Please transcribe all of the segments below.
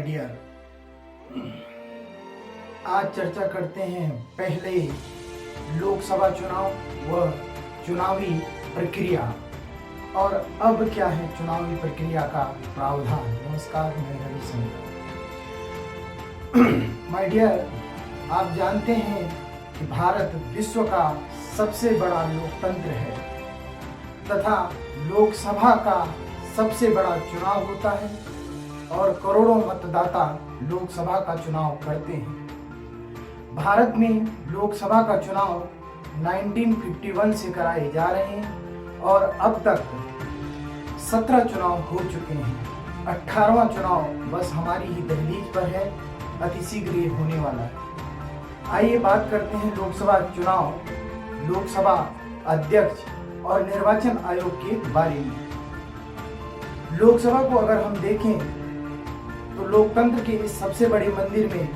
Dear, आज चर्चा करते हैं पहले लोकसभा चुनाव व चुनावी प्रक्रिया और अब क्या है चुनावी प्रक्रिया का प्रावधान। नमस्कार, मैं रविशंकर। माय डियर, आप जानते हैं कि भारत विश्व का सबसे बड़ा लोकतंत्र है तथा लोकसभा का सबसे बड़ा चुनाव होता है और करोड़ों मतदाता लोकसभा का चुनाव करते हैं। भारत में लोकसभा का चुनाव 1951 से कराए जा रहे हैं और अब तक 17 चुनाव हो चुके हैं। 18वां चुनाव बस हमारी ही दहलीज पर है, अति शीघ्र ये होने वाला है। आइए बात करते हैं लोकसभा चुनाव, लोकसभा अध्यक्ष और निर्वाचन आयोग के बारे में। लोकसभा को अगर हम देखें तो लोकतंत्र के इस सबसे बड़े मंदिर में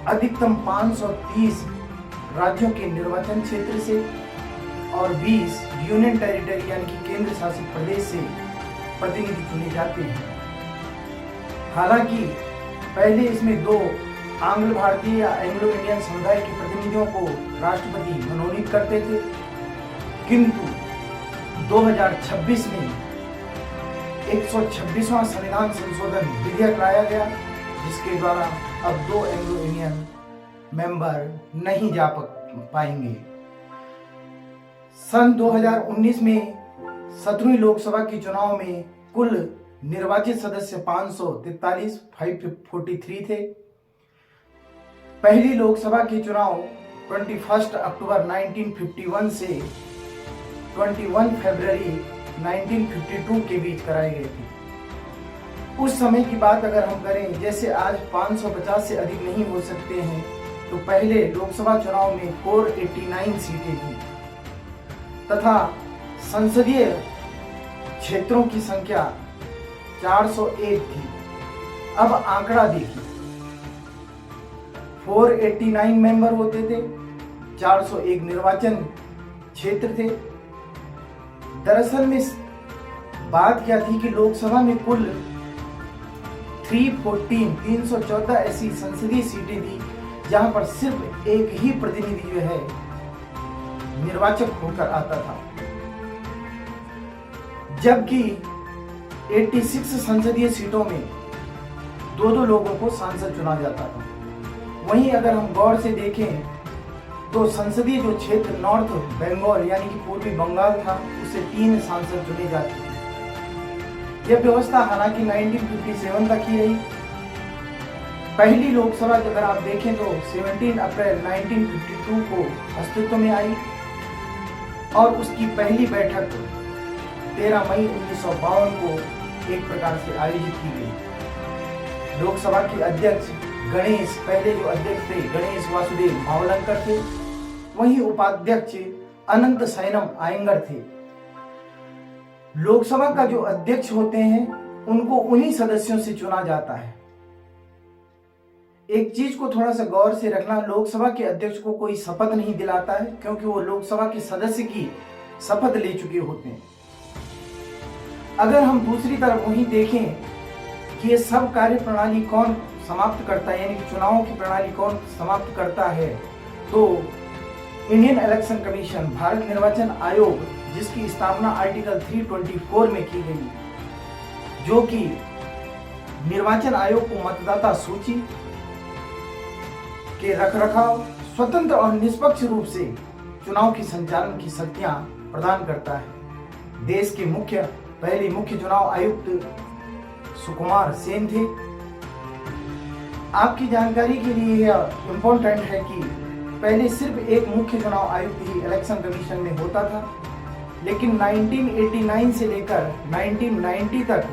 अधिकतम 530 राज्यों के निर्वाचन क्षेत्र से और 20 यूनियन टेरिटरी यानी कि केंद्र शासित प्रदेश से प्रतिनिधि चुने जाते हैं। हालांकि पहले इसमें 2 आंग्ल भारतीय या एंग्लो इंडियन समुदाय के प्रतिनिधियों को राष्ट्रपति मनोनीत करते थे, किंतु 2026 में 126वां संविधान संशोधन विधेयक लाया गया, जिसके द्वारा अब 2 एंग्लो इंडियन मेंबर नहीं जा पाएंगे। सन 2019 में 17वीं लोकसभा के चुनाव में कुल निर्वाचित सदस्य 543 थे। पहली लोकसभा के चुनाव 21 अक्टूबर 1951 से 21 फरवरी 1952 के बीच कराए गए थे। उस समय की बात अगर हम करें, जैसे आज 550 से अधिक नहीं हो सकते हैं, तो पहले लोकसभा चुनाव में 489 सीटें थी तथा संसदीय क्षेत्रों की संख्या 401 थी। अब आंकड़ा देखिए, 489 मेंबर होते थे, 401 निर्वाचन क्षेत्र थे। दरअसल में बात क्या थी कि लोकसभा में कुल 314 ऐसी संसदीय सीटें थी जहां पर सिर्फ एक ही प्रतिनिधि जो है निर्वाचक होकर आता था, जबकि 86 संसदीय सीटों में 2 लोगों को सांसद चुना जाता था। वहीं अगर हम गौर से देखें तो संसदीय जो क्षेत्र नॉर्थ बंगाल यानी कि पूर्वी बंगाल था, उसे 3 सांसद चुने जाते थे। यह व्यवस्था हालांकि 1957 तक ही रही। पहली लोकसभा अगर आप देखें तो 17 अप्रैल 1952 को अस्तित्व में आई और उसकी पहली बैठक 13 मई 1952 को एक प्रकार से आयोजित की गई। लोकसभा के अध्यक्ष गणेश, पहले जो अध्यक्ष थे गणेश वासुदेव मावलंकर थे, वहीं उपाध्यक्ष अनंत सैनम आयंगर थे। लोकसभा का जो अध्यक्ष होते हैं उनको उन्हीं सदस्यों से चुना जाता है। एक चीज को थोड़ा सा गौर से रखना, लोकसभा के अध्यक्ष को कोई शपथ नहीं दिलाता है, क्योंकि वो लोकसभा के सदस्य की शपथ ले चुके होते हैं। अगर हम दूसरी तरफ वहीं देखें कि ये सब कार्य प्रणाली कौन समाप्त करता है, यानी कि चुनावों की प्रणाली कौन समाप्त करता है, तो इंडियन इलेक्शन कमीशन, भारत निर्वाचन आयोग, जिसकी स्थापना आर्टिकल 324 में की गई, जो कि निर्वाचन आयोग को मतदाता सूची के रखरखाव, स्वतंत्र और निष्पक्ष रूप से चुनाव की संचालन की शक्तियां प्रदान करता है। देश के पहले मुख्य चुनाव आयुक्त सुकुमार सेन थे। आपकी जानकारी के लिए यह इम्पोर्टेंट है कि पहले सिर्फ एक मुख्य चुनाव आयुक्त ही इलेक्शन कमीशन में होता था, लेकिन 1989 से लेकर 1990 तक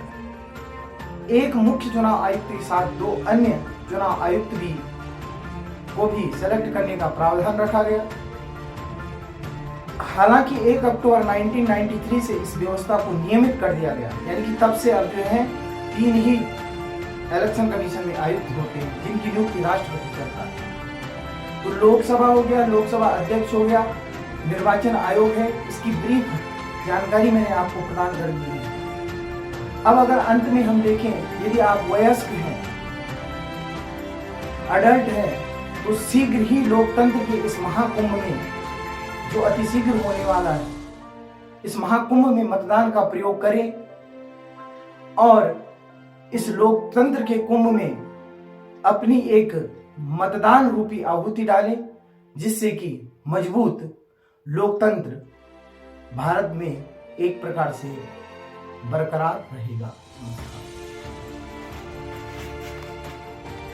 एक मुख्य चुनाव आयुक्त के साथ 2 अन्य चुनाव आयुक्त को भी सेलेक्ट करने का प्रावधान रखा गया। हालांकि 1 अक्टूबर 1993 से इस व्यवस्था को नियमित कर दिया गया, यानी कि तब से अब जो है 3 ही इलेक्शन कमीशन में आयुक्त होते हैं, जिनकी नियुक्ति राष्ट्रपति करता है। तो लोकसभा हो गया, लोकसभा अध्यक्ष हो गया, निर्वाचन आयोग है, इसकी ब्रीफ जानकारी मैंने आपको प्रदान कर दी है। अब अगर अंत में हम देखें, यदि आप वयस्क हैं अडल्ट है तो शीघ्र ही लोकतंत्र के इस महाकुंभ में, जो अतिशीघ्र होने वाला है, इस महाकुंभ में मतदान का प्रयोग करें और इस लोकतंत्र के कुंभ में अपनी एक मतदान रूपी आहुति डालें, जिससे कि मजबूत लोकतंत्र भारत में एक प्रकार से बरकरार रहेगा।